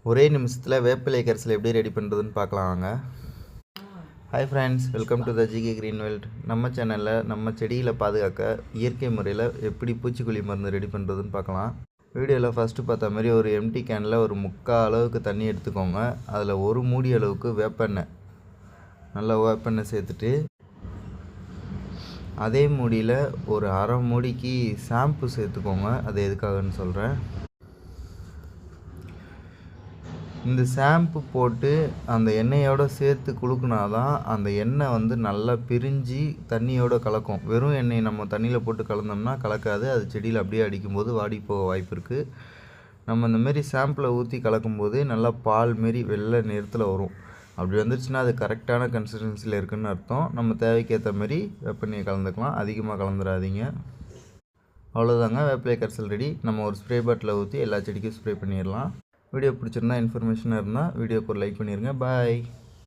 ஒரே நிமிஷத்தில் வேப்பிலை கரைசல் எப்படி ரெடி பண்ணுறதுன்னு பார்க்கலாம் வாங்க. Hi friends, welcome to the GK green world. நம்ம சேனலில் நம்ம செடிகளை பாதுகாக்க இயற்கை முறையில் எப்படி பூச்சிக்கொல்லி மருந்து ரெடி பண்ணுறதுன்னு பார்க்கலாம். வீடியோவில் ஃபஸ்ட்டு பார்த்த மாதிரி ஒரு எம்டி கேனில் ஒரு 3/4 அளவுக்கு தண்ணி எடுத்துக்கோங்க. அதில் ஒரு மூடி அளவுக்கு வேப்பெண்ணெய், நல்லா வேப்பெண்ணெய் சேர்த்துட்டு அதே மூடியில் ஒரு அரை மூடிக்கு ஷாம்பு சேர்த்துக்கோங்க. அது எதுக்காகன்னு சொல்கிறேன். இந்த ஷாம்பு போட்டு அந்த எண்ணெயோடு சேர்த்து குலுக்குனா தான் அந்த எண்ணெய் நல்லா பிரிஞ்சு தண்ணியோடு கலக்கும். வெறும் எண்ணெய் நம்ம தண்ணியில் போட்டு கலந்தோம்னா கலக்காது. அது செடியில் அப்படியே அடிக்கும்போது வாடி போக வாய்ப்பு இருக்குது. நம்ம இந்தமாரி ஷாம்பில் ஊற்றி கலக்கும்போது நல்லா பால் மாரி வெள்ளை நிறத்தில் வரும். அப்படி வந்துருச்சுன்னா அது கரெக்டான கன்சிஸ்டன்சியில் இருக்குதுன்னு அர்த்தம். நம்ம தேவைக்கேற்ற மாதிரி வேப்பெண்ணெயை கலந்துக்கலாம், அதிகமாக கலந்துடாதீங்க. அவ்வளோதாங்க, வேப்பிலை கரைசல் ரெடி. நம்ம ஒரு ஸ்ப்ரே பாட்டில் ஊற்றி எல்லா செடிக்கும் ஸ்ப்ரே பண்ணிடலாம். வீடியோ பிடிச்சிருந்தா, இன்ஃபர்மேஷனாக இருந்தால் வீடியோக்கு ஒரு லைக் பண்ணிடுங்க. பாய்.